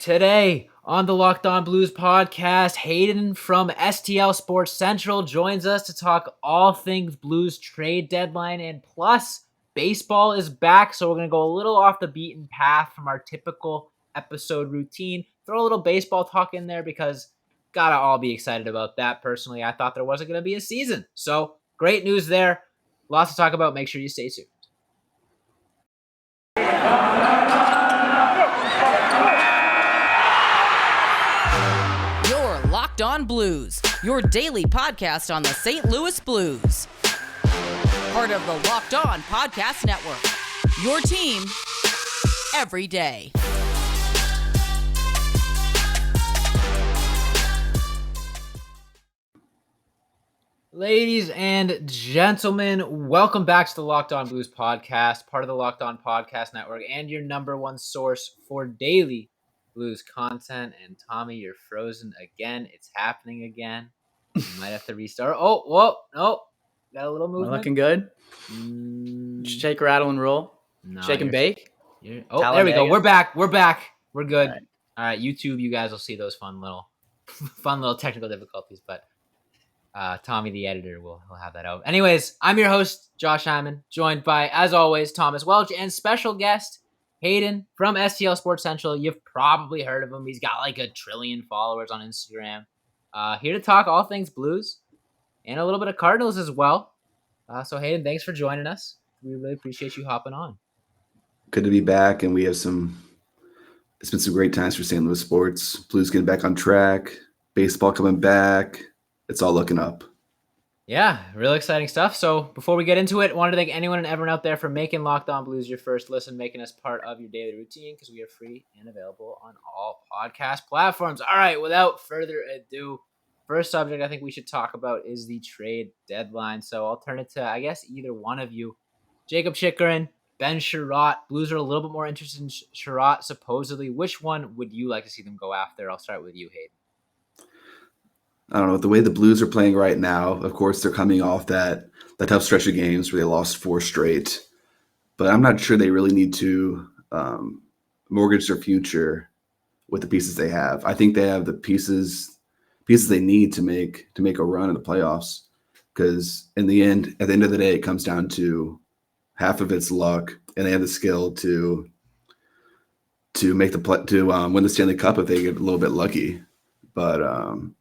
Today on the Locked On Blues podcast, Hayden from STL Sports Central joins us to talk all things Blues trade deadline, and plus baseball is back, so we're going to go a little off the beaten path from our typical episode routine. Throw a little baseball talk in there because gotta all be excited about that. Personally, I thought there wasn't going to be a season, so great news there. Lots to talk about. Make sure you stay tuned. Locked On Blues, your daily podcast on the St. Louis Blues. Part of the Locked On Podcast Network, your team every day. Ladies and gentlemen, welcome back to the Locked On Blues podcast, part of the Locked On Podcast Network, and your number one source for daily Blues content. And Tommy, you're frozen again. It's happening again. You might have to restart. Oh, whoa, no. Got a little movement. Looking good. Shake, rattle, and roll. No, Shake and bake. There we go. We're back. We're good. All right, YouTube, you guys will see those fun little technical difficulties, but Tommy, the editor, will have that out. Anyways, I'm your host, Josh Hyman, joined by, as always, Thomas Welch, and special guest, Hayden from STLSportsCentral. You've probably heard of him. He's got like 1 trillion followers on Instagram. Here to talk all things Blues and a little bit of Cardinals as well. So Hayden, thanks for joining us. We really appreciate you hopping on. Good to be back, and it's been some great times for St. Louis sports. Blues getting back on track, baseball coming back. It's all looking up. Yeah, really exciting stuff. So before we get into it, I wanted to thank anyone and everyone out there for making Locked On Blues your first listen, making us part of your daily routine, because we are free and available on all podcast platforms. All right, without further ado, first subject I think we should talk about is the trade deadline. So I'll turn it to, I guess, either one of you. Jacob Chychrun, Ben Sherratt. Blues are a little bit more interested in Sherratt, supposedly. Which one would you like to see them go after? I'll start with you, Hayden. I don't know, the way the Blues are playing right now, of course, they're coming off that tough stretch of games where they lost 4 straight. But I'm not sure they really need to mortgage their future with the pieces they have. I think they have the pieces they need to make a run in the playoffs. Because at the end of the day, it comes down to half of it's luck, and they have the skill to win the Stanley Cup if they get a little bit lucky. But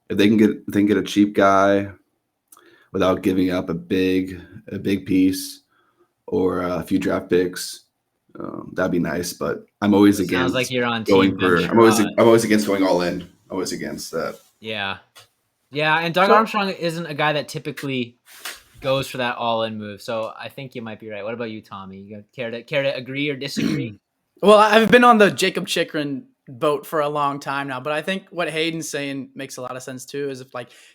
if they can get a cheap guy without giving up a big piece or a few draft picks, that'd be nice. But I'm always against. Sounds like you're on team. I'm always against going all in. Always against that. Yeah. And Doug Armstrong isn't a guy that typically goes for that all in move. So I think you might be right. What about you, Tommy? You care to agree or disagree? Well, I've been on the Jacob Chychrun boat for a long time now, but I think what Hayden's saying makes a lot of sense too. Is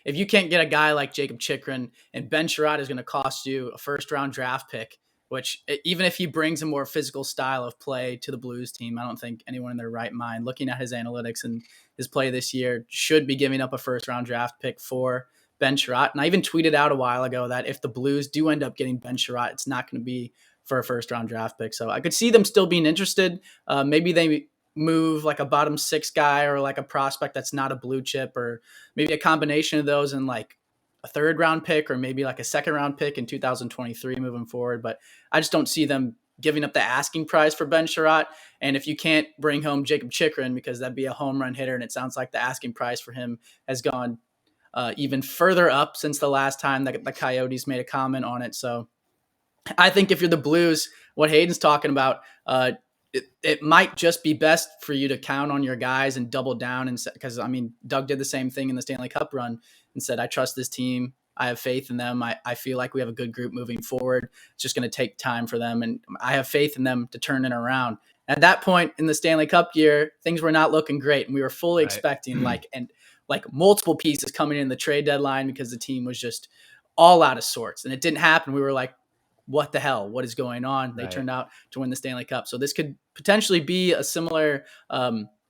if you can't get a guy like Jacob Chychrun, and Ben Sherratt is going to cost you a first-round draft pick, which even if he brings a more physical style of play to the Blues team, I don't think anyone in their right mind, looking at his analytics and his play this year, should be giving up a first-round draft pick for Ben Sherratt. And I even tweeted out a while ago that if the Blues do end up getting Ben Sherratt, it's not going to be for a first-round draft pick. So I could see them still being interested. Maybe they move like a bottom 6 guy or like a prospect that's not a blue chip, or maybe a combination of those in like a 3rd round pick, or maybe like a 2nd round pick in 2023 moving forward. But I just don't see them giving up the asking price for Ben Sherratt. And if you can't bring home Jacob Chychrun, because that'd be a home run hitter, and it sounds like the asking price for him has gone even further up since the last time that the Coyotes made a comment on it. So I think if you're the Blues, what Hayden's talking about, it might just be best for you to count on your guys and double down. And because, I mean, Doug did the same thing in the Stanley Cup run and said, I trust this team. I have faith in them. I feel like we have a good group moving forward. It's just going to take time for them. And I have faith in them to turn it around. At that point in the Stanley Cup year, things were not looking great. And we were fully expecting like multiple pieces coming in the trade deadline, because the team was just all out of sorts. And it didn't happen. We were like, what the hell? What is going on? They turned out to win the Stanley Cup. So this could potentially be a similar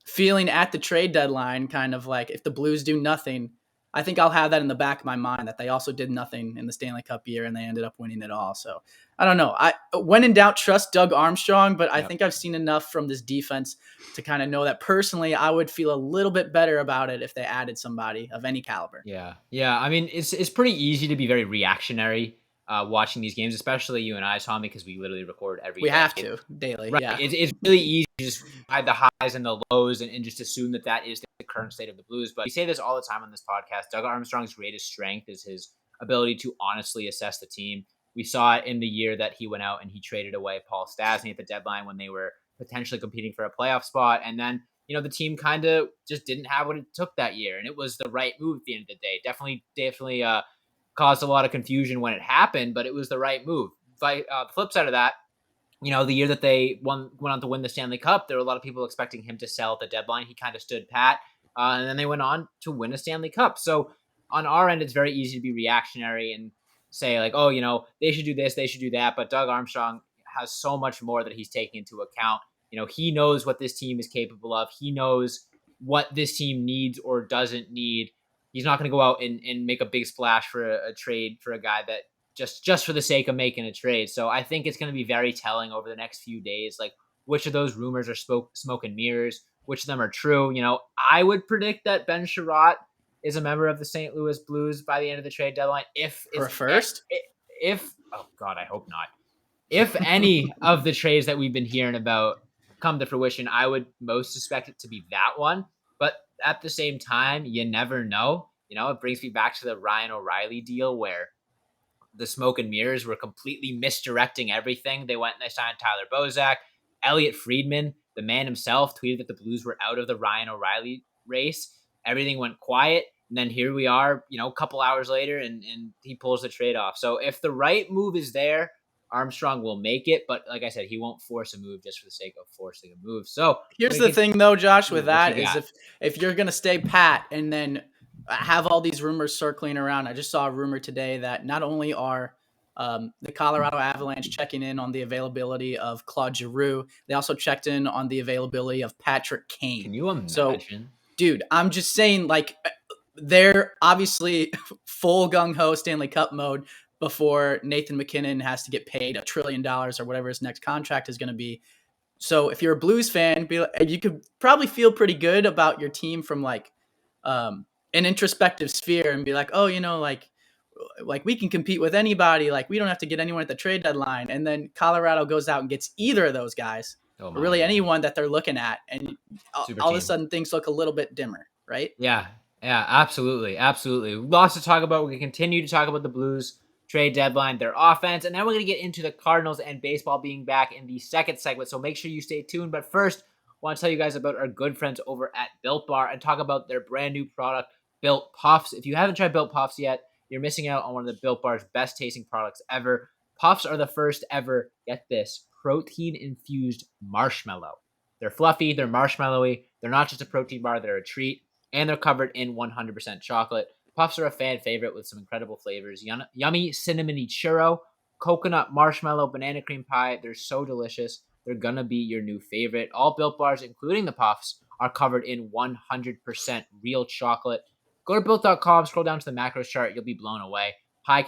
feeling at the trade deadline, kind of like if the Blues do nothing, I think I'll have that in the back of my mind that they also did nothing in the Stanley Cup year and they ended up winning it all. So I don't know. When in doubt, trust Doug Armstrong, but I think I've seen enough from this defense to kind of know that personally I would feel a little bit better about it if they added somebody of any caliber. Yeah. I mean, it's pretty easy to be very reactionary watching these games, especially you and I, Tommy, because we literally record every We day. have to daily. Right. Yeah. It's really easy to just hide the highs and the lows and just assume that is the current state of the Blues. But we say this all the time on this podcast. Doug Armstrong's greatest strength is his ability to honestly assess the team. We saw it in the year that he went out and he traded away Paul Stastny at the deadline when they were potentially competing for a playoff spot. And then, the team kind of just didn't have what it took that year. And it was the right move at the end of the day. Definitely caused a lot of confusion when it happened, but it was the right move. The flip side of that, the year that they went on to win the Stanley Cup, there were a lot of people expecting him to sell at the deadline. He kind of stood pat, and then they went on to win a Stanley Cup. So on our end, it's very easy to be reactionary and say like, oh, they should do this, they should do that. But Doug Armstrong has so much more that he's taking into account. He knows what this team is capable of. He knows what this team needs or doesn't need. He's not going to go out and make a big splash for a trade for a guy that just for the sake of making a trade. So I think it's going to be very telling over the next few days, like which of those rumors are smoke and mirrors, which of them are true. I would predict that Ben Sherratt is a member of the St. Louis Blues by the end of the trade deadline. If oh God, I hope not. If any of the trades that we've been hearing about come to fruition, I would most suspect it to be that one. But at the same time, you never know. It brings me back to the Ryan O'Reilly deal where the smoke and mirrors were completely misdirecting everything. They went and they signed Tyler Bozak. Elliot Friedman, the man himself, tweeted that the Blues were out of the Ryan O'Reilly race. Everything went quiet. And then here we are, a couple hours later, and he pulls the trade off. So if the right move is there, Armstrong will make it, but like I said, he won't force a move just for the sake of forcing a move. So here's the thing, though, Josh, with that is if you're gonna stay pat and then have all these rumors circling around. I just saw a rumor today that not only are the Colorado Avalanche checking in on the availability of Claude Giroux, they also checked in on the availability of Patrick Kane. Can you imagine? So, dude, I'm just saying, like, they're obviously full gung-ho Stanley Cup mode before Nathan McKinnon has to get paid $1 trillion or whatever his next contract is going to be. So if you're a Blues fan, you could probably feel pretty good about your team from like an introspective sphere and be like, oh, like we can compete with anybody. Like we don't have to get anyone at the trade deadline. And then Colorado goes out and gets either of those guys, or really anyone that they're looking at. And all of a sudden things look a little bit dimmer, right? Yeah, absolutely. Lots to talk about. We can continue to talk about the Blues trade deadline, their offense, and then we're going to get into the Cardinals and baseball being back in the second segment, so make sure you stay tuned. But first, I want to tell you guys about our good friends over at Built Bar and talk about their brand new product, Built Puffs. If you haven't tried Built Puffs yet, you're missing out on one of the Built Bar's best tasting products ever. Puffs are the first ever, get this, protein-infused marshmallow. They're fluffy, they're marshmallowy, they're not just a protein bar, they're a treat, and they're covered in 100% chocolate. Puffs are a fan favorite with some incredible flavors. Yummy cinnamony churro, coconut marshmallow, banana cream pie. They're so delicious. They're going to be your new favorite. All Built Bars, including the Puffs, are covered in 100% real chocolate. Go to Built.com, scroll down to the macros chart. You'll be blown away. Low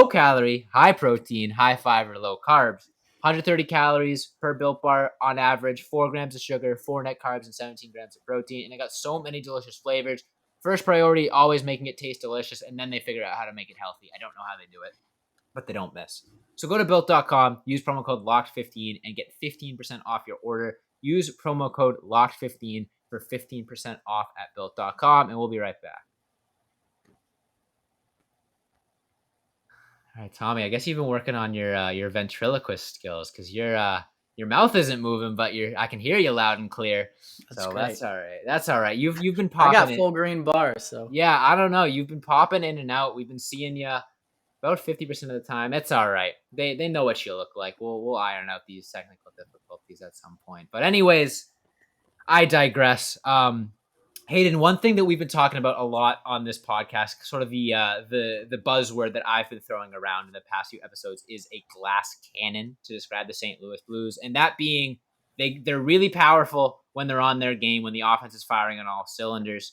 calorie, high protein, high fiber, low carbs. 130 calories per Built Bar on average, 4 grams of sugar, 4 net carbs, and 17 grams of protein. And it got so many delicious flavors. First priority, always making it taste delicious, and then they figure out how to make it healthy. I don't know how they do it, but they don't miss. So go to Built.com, use promo code LOCKED15, and get 15% off your order. Use promo code LOCKED15 for 15% off at Built.com, and we'll be right back. All right, Tommy, I guess you've been working on your ventriloquist skills because your mouth isn't moving, but I can hear you loud and clear. That's all right. That's all right. You've been popping. I got full green bars, so yeah. I don't know. You've been popping in and out. We've been seeing you about 50% of the time. It's all right. They know what you look like. We'll iron out these technical difficulties at some point. But anyways, I digress. Hayden, one thing that we've been talking about a lot on this podcast, sort of the buzzword that I've been throwing around in the past few episodes, is a glass cannon to describe the St. Louis Blues. And that being, they're really powerful when they're on their game, when the offense is firing on all cylinders.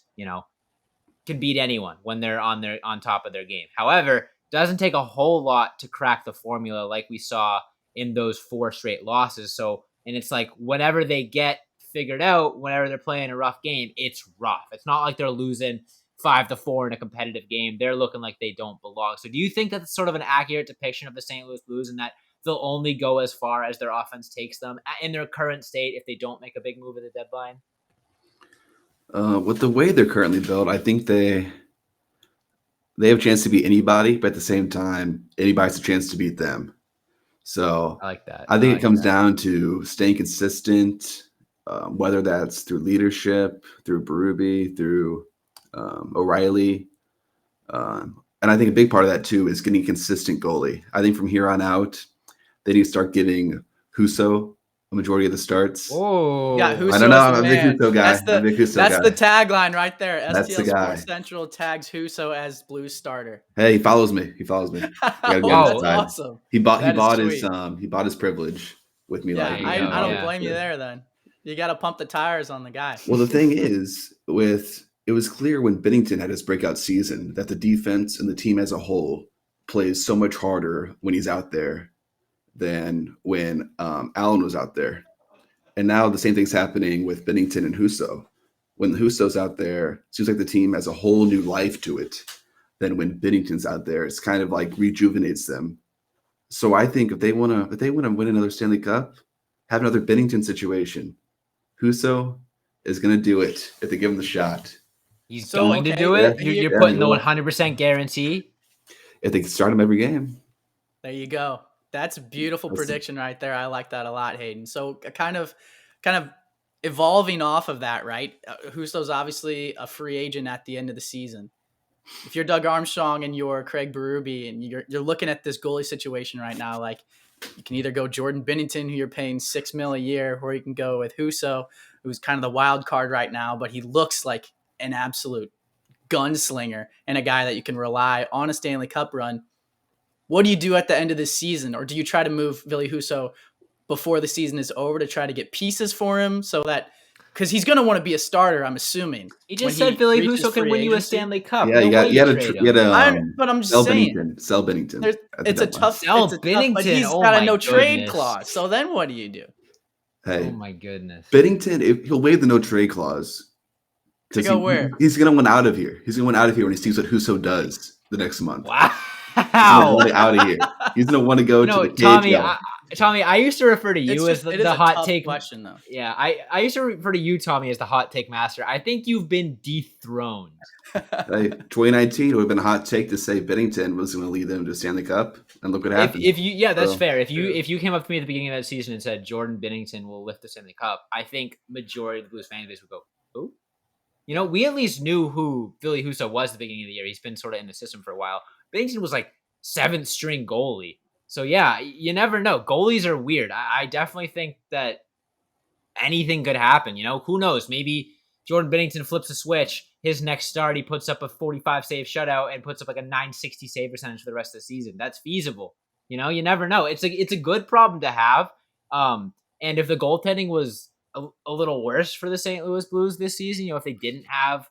can beat anyone when they're on top of their game. However, doesn't take a whole lot to crack the formula like we saw in those 4 straight losses. So, and it's like whenever they get figured out, whenever they're playing a rough game, it's rough. It's not like they're losing 5-4 in a competitive game. They're looking like they don't belong. So do you think that's sort of an accurate depiction of the St. Louis Blues, and that they'll only go as far as their offense takes them in their current state if they don't make a big move at the deadline? With the way they're currently built, I think they have a chance to beat anybody, but at the same time, anybody has a chance to beat them. So I like that. I think it comes down to staying consistent, whether that's through leadership, through Berube, through O'Reilly. And I think a big part of that, too, is getting a consistent goalie. I think from here on out, they need to start giving Husso a majority of the starts. Oh, yeah, Husso, I don't know. I'm a big Husso guy. That's the tagline right there. That's the guy. STLSportsCentral tags Husso as Blues starter. Hey, he follows me. That's awesome. He bought his privilege with me. Yeah, like I don't blame you there. Then you got to pump the tires on the guy. Well, the thing is, it was clear when Binnington had his breakout season that the defense and the team as a whole plays so much harder when he's out there than when Allen was out there. And now the same thing's happening with Binnington and Husso. When Husso's out there, it seems like the team has a whole new life to it than when Binnington's out there. It's kind of like rejuvenates them. So I think if they want to win another Stanley Cup, have another Binnington situation. Husso is going to do it if they give him the shot. He's going to do it? You're putting the 100% guarantee? If they start him every game. There you go. That's a beautiful prediction right there. I like that a lot, Hayden. So kind of evolving off of that, right? Husso's obviously a free agent at the end of the season. If you're Doug Armstrong and you're Craig Berube and you're looking at this goalie situation right now, like you can either go Jordan Binnington, who you're paying $6 million a year, or you can go with Husso, who's kind of the wild card right now, but he looks like an absolute gunslinger and a guy that you can rely on a Stanley Cup run. What do you do at the end of this season? Or do you try to move Ville Husso before the season is over to try to get pieces for him so that – because he's going to want to be a starter, I'm assuming. He just said Ville Husso can win you a Stanley Cup. Yeah, but I'm just saying. Sell Binnington. It's a tough – Binnington. But he's got a no-trade clause. So then what do you do? Hey, oh, my goodness. Binnington, he'll waive the no-trade clause. To go where? He's going to win out of here. He's going to win out of here when he sees what Husso does the next month. Wow. Out of here. He's gonna want to go to the Tommy, I used to refer to you as the hot take question, though. Yeah, I used to refer to you, Tommy, as the hot take master. I think you've been dethroned. Hey, 2019 would have been a hot take to say Binnington was going to lead them to Stanley Cup, and look what happened. That's fair. If you came up to me at the beginning of that season and said Jordan Binnington will lift the Stanley Cup, I think majority of the Blues fan base would go, who? You know, we at least knew who Ville Husso was at the beginning of the year. He's been sort of in the system for a while. Binnington was like 7th string goalie. So yeah, you never know. Goalies are weird. I definitely think that anything could happen. You know, who knows? Maybe Jordan Binnington flips a switch. His next start, he puts up a 45 save shutout and puts up like a 960 save percentage for the rest of the season. That's feasible. You know, you never know. It's a good problem to have. And if the goaltending was a little worse for the St. Louis Blues this season, you know, if they didn't have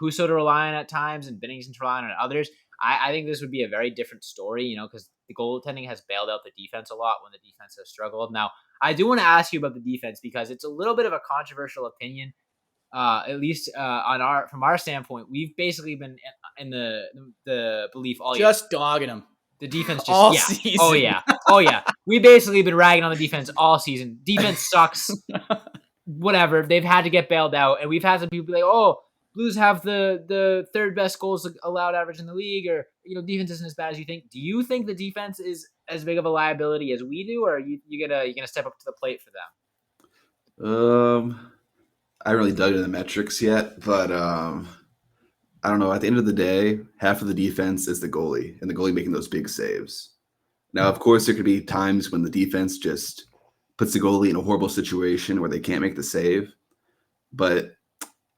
Husso to rely on at times and Binnington to rely on others, I think this would be a very different story, you know, because the goaltending has bailed out the defense a lot when the defense has struggled. Now, I do want to ask you about the defense because it's a little bit of a controversial opinion, at least from our standpoint. We've basically been in the belief all year. Just dogging them. The defense just all season. Oh yeah. We basically been ragging on the defense all season. Defense sucks. Whatever. They've had to get bailed out, and we've had some people be like, "Oh, Blues have the third best goals allowed average in the league," or, you know, defense isn't as bad as you think. Do you think the defense is as big of a liability as we do, or are you gonna step up to the plate for them? I haven't really dug into the metrics yet, but I don't know. At the end of the day, half of the defense is the goalie, and the goalie making those big saves. Now, of course, there could be times when the defense just puts the goalie in a horrible situation where they can't make the save. But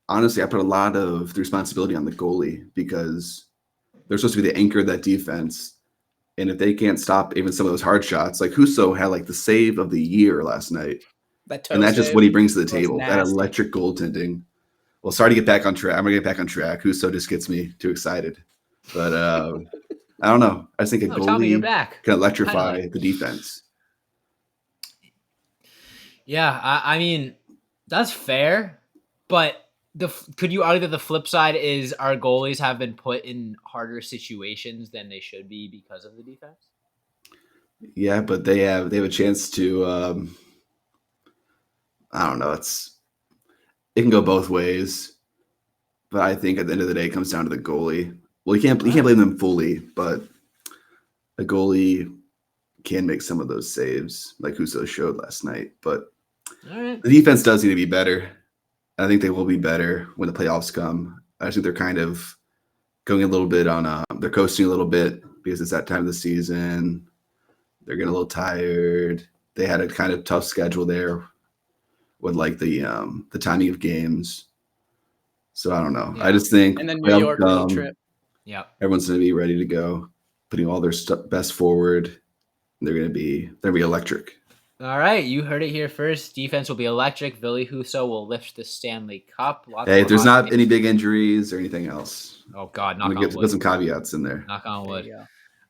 honestly, I put a lot of the responsibility on the goalie because they're supposed to be the anchor of that defense. And if they can't stop even some of those hard shots, like Husso had like the save of the year last night. And that's just what he brings to the table, that electric goaltending. Well, sorry to get back on track. I'm gonna get back on track. Huso just gets me too excited, but I don't know. I just think a Tommy, you're goalie back. can electrify the defense. Yeah, I mean that's fair, but could you argue that the flip side is our goalies have been put in harder situations than they should be because of the defense? Yeah, but they have a chance to. I don't know. It can go both ways, but I think at the end of the day, it comes down to the goalie. Well, you can't blame them fully, but a goalie can make some of those saves, like Huso showed last night. But the defense does need to be better. I think they will be better when the playoffs come. I think they're kind of going a little bit on. They're coasting a little bit because it's that time of the season. They're getting a little tired. They had a kind of tough schedule there with like the timing of games. So I don't know. Yeah. I just think and then New York road trip. Yeah, everyone's going to be ready to go, putting all their best forward. They're going to be electric. All right, you heard it here first. Defense will be electric. Ville Husso will lift the Stanley Cup. Hey, if there's not any big injuries or anything else. Oh God, knock on wood. Put some caveats in there. Knock on wood.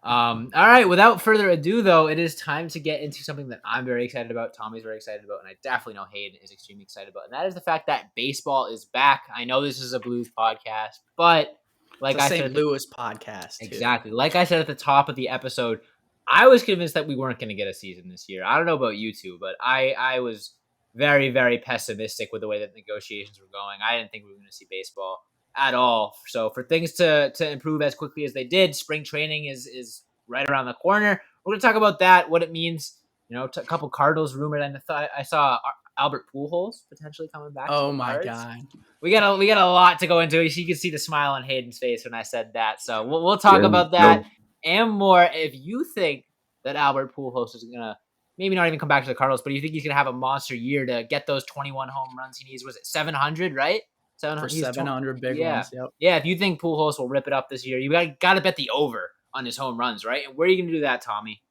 All right, without further ado, though, it is time to get into something that I'm very excited about, Tommy's very excited about, and I definitely know Hayden is extremely excited about, and that is the fact that baseball is back. I know this is a Blues podcast, but like I said, St. Louis podcast. Exactly. Like I said at the top of the episode, I was convinced that we weren't going to get a season this year. I don't know about you two, but I was very, very pessimistic with the way that negotiations were going. I didn't think we were going to see baseball at all. So for things to improve as quickly as they did, spring training is right around the corner. We're going to talk about that, what it means. You know, a couple Cardinals rumored, and I saw Albert Pujols potentially coming back. Oh my God. We got a lot to go into. You can see the smile on Hayden's face when I said that. So we'll talk about that and more. If you think that Albert Pujols is going to maybe not even come back to the Cardinals, but you think he's going to have a monster year to get those 21 home runs he needs, was it 700, right? 700 big ones. Yep. Yeah, if you think Pujols will rip it up this year, you got to bet the over on his home runs, right? And where are you going to do that, Tommy?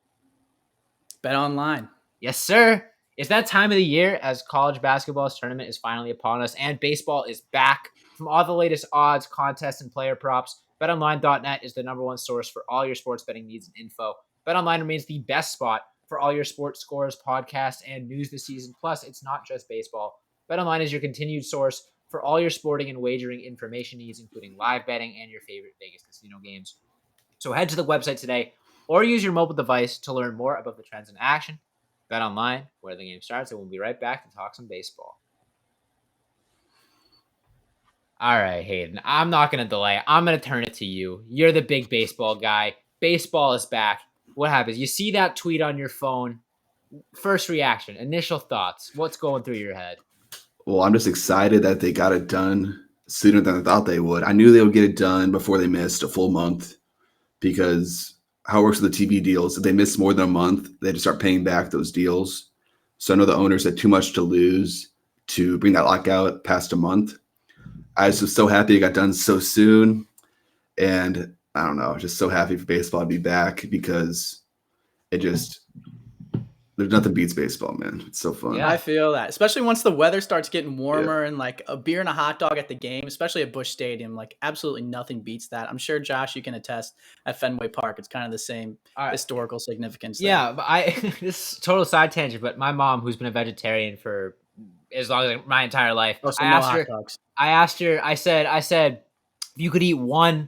Bet online. Yes, sir. It's that time of the year as college basketball's tournament is finally upon us and baseball is back. From all the latest odds, contests, and player props, betonline.net is the number one source for all your sports betting needs and info. BetOnline remains the best spot for all your sports scores, podcasts, and news this season. Plus, it's not just baseball. BetOnline is your continued source for all your sporting and wagering information needs, including live betting and your favorite Vegas casino games. So head to the website today or use your mobile device to learn more about the trends in action. BetOnline, where the game starts, and we'll be right back to talk some baseball. All right, Hayden, I'm not going to delay. I'm going to turn it to you. You're the big baseball guy. Baseball is back. What happens? You see that tweet on your phone. First reaction, initial thoughts. What's going through your head? Well, I'm just excited that they got it done sooner than I thought they would. I knew they would get it done before they missed a full month because how it works with the TV deals, if they miss more than a month, they just start paying back those deals. So I know the owners had too much to lose to bring that lockout past a month. I was just so happy it got done so soon. And I don't know, just so happy for baseball to be back because there's nothing beats baseball, man. It's so fun. Yeah, I feel that. Especially once the weather starts getting warmer and like a beer and a hot dog at the game, especially at Busch Stadium, like absolutely nothing beats that. I'm sure, Josh, you can attest at Fenway Park. It's kind of the same historical significance. Yeah, but this is total side tangent, but my mom, who's been a vegetarian for as long as my entire life, I asked her, I said, if you could eat one,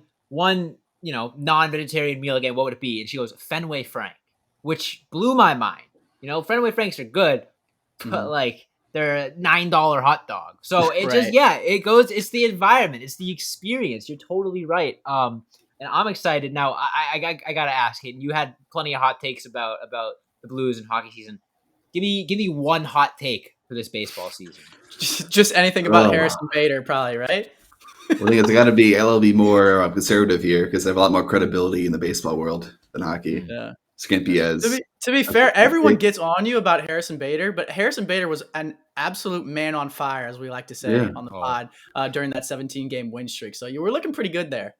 non-vegetarian meal again, what would it be? And she goes, Fenway Frank, which blew my mind. Fenway Franks are good, but like they're a $9 hot dog. So it it's the environment. It's the experience. You're totally right. And I'm excited. Now I got to ask, Hayden, you had plenty of hot takes about the Blues and hockey season. Give me one hot take for this baseball season. Just anything about Harrison Bader, probably, right? I think it's got to be LLB more conservative here because they have a lot more credibility in the baseball world than hockey. Yeah. Skimpy as. To be fair, everyone gets on you about Harrison Bader, but Harrison Bader was an absolute man on fire, as we like to say on the pod, during that 17-game win streak. So you were looking pretty good there.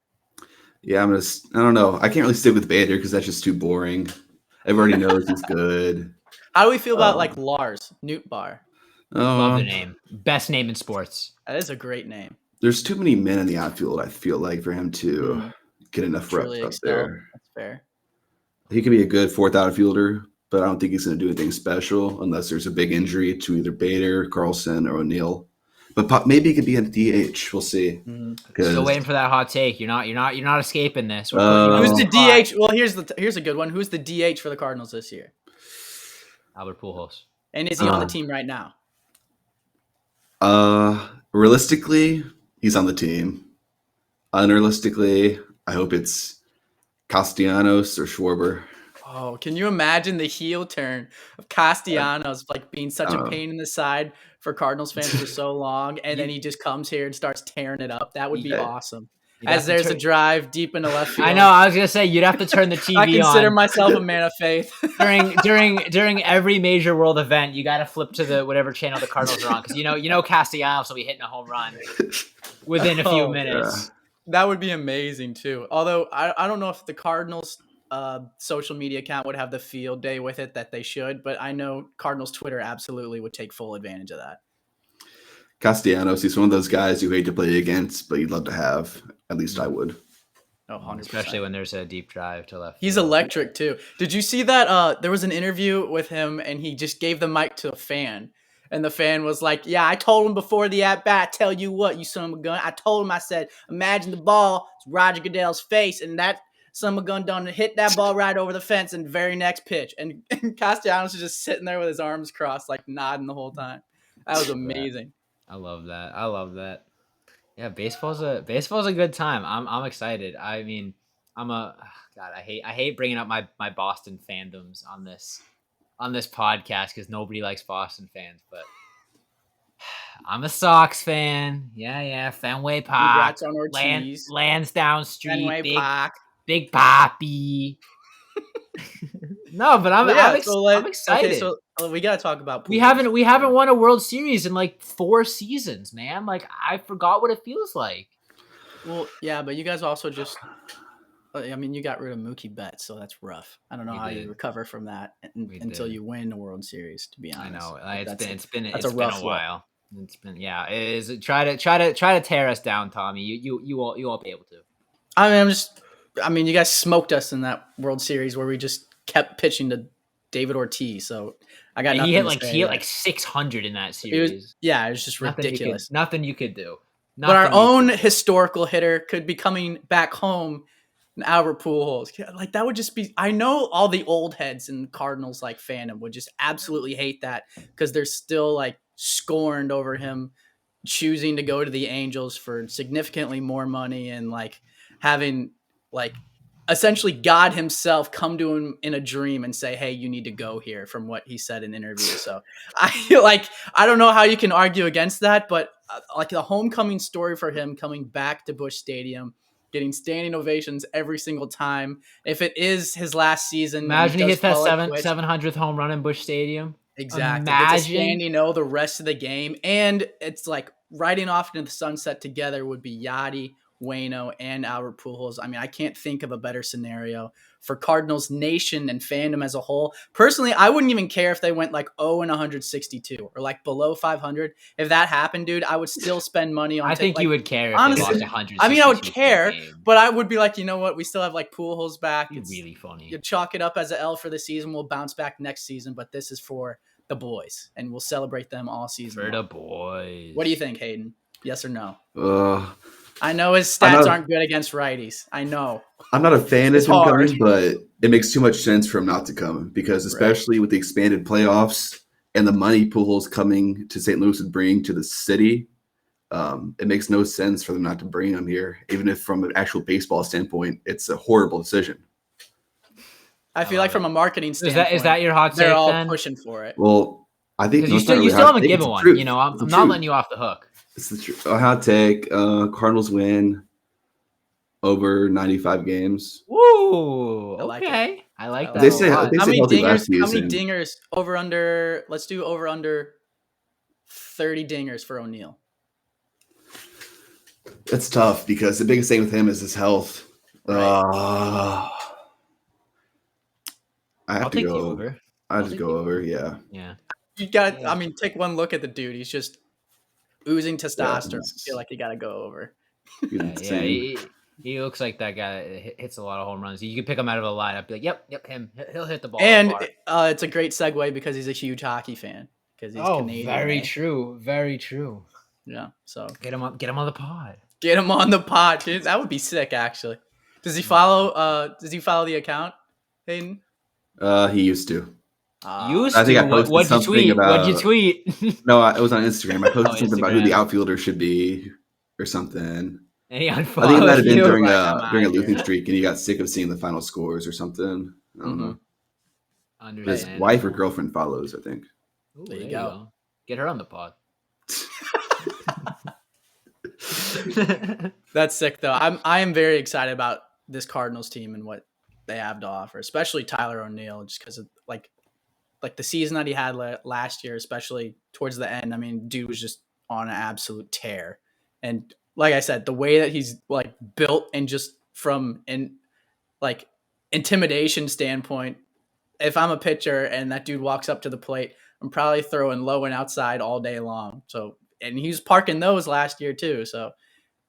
Yeah, I don't know. I can't really stick with Bader because that's just too boring. Everybody knows he's good. How do we feel about like Lars Nootbaar? Love the name. Best name in sports. That is a great name. There's too many men in the outfield, I feel like, for him to get enough reps Truly up excel. there. That's fair. He could be a good fourth outfielder, but I don't think he's going to do anything special unless there's a big injury to either Bader, Carlson, or O'Neill. But maybe he could be a DH. We'll see. Still waiting for that hot take. You're not escaping this. Who's the DH? Well, here's a good one. Who's the DH for the Cardinals this year? Albert Pujols. And is he on the team right now? Realistically, he's on the team. Unrealistically, I hope it's Castellanos or Schwarber. Oh, can you imagine the heel turn of Castellanos like being such a pain in the side for Cardinals fans for so long, and then he just comes here and starts tearing it up? That would be awesome. As there's a drive deep into left field. I know. I was gonna say you'd have to turn the TV on. I consider myself a man of faith. during every major world event, you got to flip to the whatever channel the Cardinals are on because you know Castellanos will be hitting a home run within a few minutes. Yeah. That would be amazing too. Although I don't know if the Cardinals social media account would have the field day with it that they should, but I know Cardinals Twitter absolutely would take full advantage of that. Castellanos, he's one of those guys you hate to play against, but you'd love to have. At least I would. Oh, 100%. Especially when there's a deep drive to left. He's electric too. Did you see that? There was an interview with him and he just gave the mic to a fan. And the fan was like, yeah, I told him before the at-bat, tell you what, you son of a gun. I told him, I said, imagine the ball, it's Roger Goodell's face, and that son of a gun done hit that ball right over the fence in the very next pitch. And Castellanos is just sitting there with his arms crossed, like nodding the whole time. That was amazing. I love that. Yeah, baseball's a good time. I'm excited. I mean, I hate bringing up my Boston fandoms on this podcast because nobody likes Boston fans, but I'm a Sox fan. Yeah, Fenway Park. Congrats on Ortiz. Lansdowne Street. Fenway Park. Big Papi. No, but I'm excited. Okay, so we gotta talk about Pujols. We haven't won a World Series in like 4 seasons, man. Like I forgot what it feels like. Well, yeah, but you guys also just you got rid of Mookie Betts, so that's rough. I don't know how you recover from that until you win the World Series, to be honest. I know. It's been a while. It's been It is try to tear us down, Tommy. You won't be able to. You guys smoked us in that World Series where we just kept pitching to David Ortiz. So I got nothing. He hit like 600 in that series. It was just ridiculous. Nothing you could do. But our own historical hitter could be coming back home, Albert Pujols. Like that would just be. I know all the old heads in Cardinals like fandom would just absolutely hate that because they're still like scorned over him choosing to go to the Angels for significantly more money and like having like essentially God himself come to him in a dream and say, hey, you need to go here, from what he said in interviews. So I don't know how you can argue against that, but like the homecoming story for him coming back to Busch Stadium, getting standing ovations every single time. If it is his last season, imagine he hits that 700th home run in Busch Stadium. Exactly. Imagine it's a standing the rest of the game. And it's like riding off into the sunset together would be Yachty, Waino, and Albert Pujols. I mean, I can't think of a better scenario for Cardinals Nation and fandom as a whole. Personally, I wouldn't even care if they went like 0-162 or like below 500. If that happened, dude, I would still spend money on. I think you would care if honestly, they lost 100. I mean, I would care, but I would be like, you know what? We still have like Pujols back. It's really funny. You chalk it up as an L for the season. We'll bounce back next season, but this is for the boys, and we'll celebrate them all season. For the boys. What do you think, Hayden? Yes or no? I know his stats aren't good against righties. I know. I'm not a fan of him coming, but it makes too much sense for him not to come because especially with the expanded playoffs and the money Pujols coming to St. Louis would bring to the city, it makes no sense for them not to bring him here. Even if from an actual baseball standpoint, it's a horrible decision. I feel like from a marketing standpoint, is that your hot take? They're all then? pushing for it. Well, I think you still haven't given one. You know, I'm not letting you off the hook. It's the truth. A hot take. Cardinals win over 95 games. Woo! Okay, I like that. They say how many dingers? Dingers over under? Let's do over under 30 dingers for O'Neill. It's tough because the biggest thing with him is his health. Right. I'll take the over. I just go over. Yeah. You got. I mean, take one look at the dude. He's just oozing testosterone. I feel like you got to go over. He looks like that guy that hits a lot of home runs. You can pick him out of a lineup, be like, yep, him. He'll hit the ball. And it's a great segue because he's a huge hockey fan because he's Canadian. Very true. Very true. Yeah. So get him on the pod. Get him on the pod. Dude, that would be sick, actually. Does he follow? Does he follow the account, Hayden? He used to. I think I posted something about. What'd you tweet? No, it was on Instagram. I posted something about who the outfielder should be or something. And he unfollowed. I think it might have been during a losing streak, and he got sick of seeing the final scores or something. I don't know. His wife or girlfriend follows, I think. Ooh, there you go. Get her on the pod. That's sick, though. I am very excited about this Cardinals team and what they have to offer, especially Tyler O'Neill, just because of like the season that he had last year, especially towards the end. I mean, dude was just on an absolute tear, and like I said, the way that he's like built and just from intimidation standpoint, if I'm a pitcher and that dude walks up to the plate, I'm probably throwing low and outside all day long. So, and he was parking those last year too. So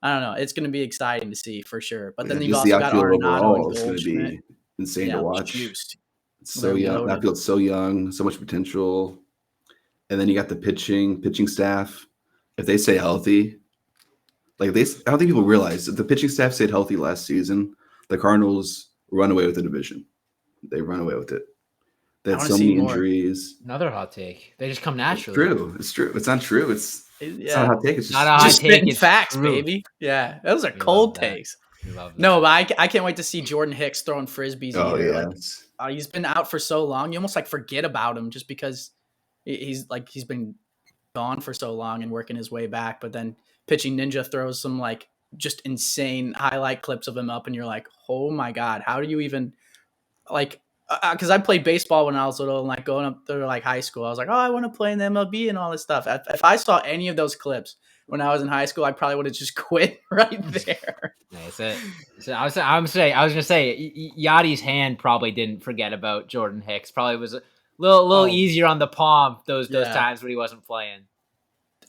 I don't know. It's going to be exciting to see for sure. But then you've also got Arenado and it's going to be insane to watch. Juiced. It's so young. That field's so young, so much potential. And then you got the pitching staff. If they stay healthy, I don't think people realize that the pitching staff stayed healthy last season. The Cardinals run away with the division. They run away with it. They had so many injuries. Another hot take. They just come naturally. It's true. It's not true. It's not a hot take. It's not a hot take. It's facts, baby. Yeah, those are cold takes. No, but I can't wait to see Jordan Hicks throwing frisbees. He's been out for so long. You almost forget about him just because he's been gone for so long and working his way back. But then Pitching Ninja throws some just insane highlight clips of him up, and you're like, oh my God, how do you even because I played baseball when I was little and going up through high school. I was like, oh, I want to play in the MLB and all this stuff. If I saw any of those clips when I was in high school, I probably would have just quit right there. So I was gonna say Yachty's hand probably didn't forget about Jordan Hicks. Probably was a little easier on the palm those times when he wasn't playing.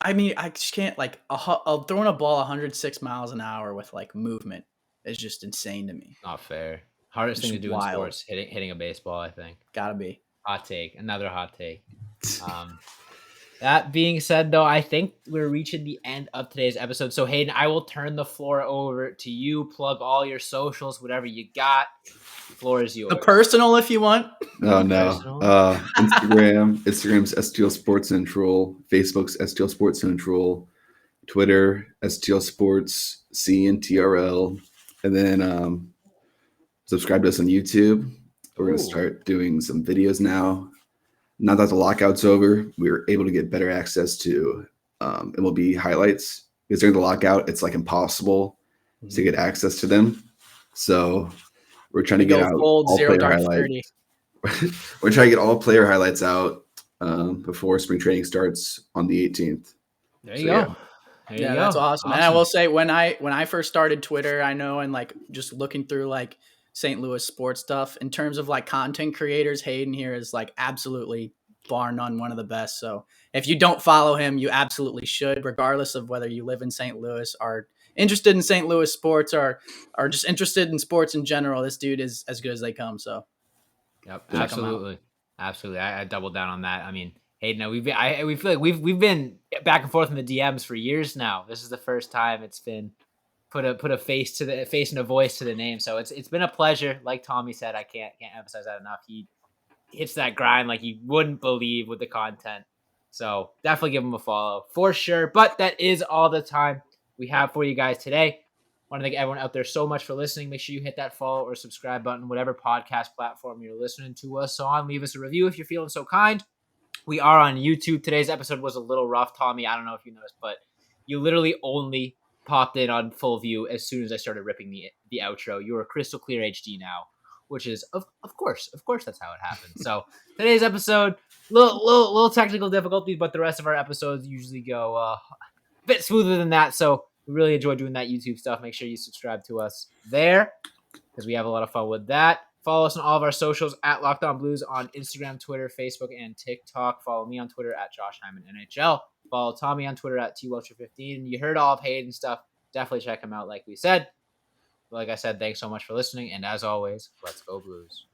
I mean, I just can't throwing a ball 106 miles an hour with movement is just insane to me. Not fair. Hardest thing to do in sports, hitting a baseball, I think. Gotta be. Hot take. Another hot take. That being said, though, I think we're reaching the end of today's episode. So, Hayden, I will turn the floor over to you. Plug all your socials, whatever you got. The floor is yours. The personal, if you want. Oh, no. Instagram's STLSportsCentral. Facebook's STLSportsCentral. Twitter, STLSportsCNTRL. And then subscribe to us on YouTube. We're going to start doing some videos now. Now that the lockout's over, we were able to get better access to MLB highlights. Because during the lockout, it's impossible to get access to them. So we're trying to get out all player highlights. We're trying to get all player highlights out before spring training starts on the 18th. There you go. Yeah, that's awesome. And I will say, when I first started Twitter, I know, and just looking through St. Louis sports stuff, in terms of content creators, Hayden here is absolutely bar none one of the best. So if you don't follow him, you absolutely should, regardless of whether you live in St. Louis, are interested in St. Louis sports, or are just interested in sports in general. This dude is as good as they come. So yep, absolutely. I doubled down on that. I mean, Hayden, we feel like we've been back and forth in the DMs for years now. This is the first time it's been put a face and a voice to the name. So it's been a pleasure. Like Tommy said, I can't emphasize that enough. He hits that grind like you wouldn't believe with the content. So definitely give him a follow for sure. But that is all the time we have for you guys today. I want to thank everyone out there so much for listening. Make sure you hit that follow or subscribe button, whatever podcast platform you're listening to us on. Leave us a review if you're feeling so kind. We are on YouTube. Today's episode was a little rough, Tommy. I don't know if you noticed, but you literally only popped in on full view as soon as I started ripping the outro. You are crystal clear HD now, which is of course that's how it happens. So today's episode, little technical difficulties, but the rest of our episodes usually go a bit smoother than that. So we really enjoy doing that YouTube stuff. Make sure you subscribe to us there because we have a lot of fun with that. Follow us on all of our socials at Locked On Blues on Instagram, Twitter, Facebook, and TikTok. Follow me on Twitter at Josh Hyman NHL. Follow Tommy on Twitter at TWelcher15. You heard all of Hayden's stuff. Definitely check him out, like we said. Like I said, thanks so much for listening. And as always, let's go Blues.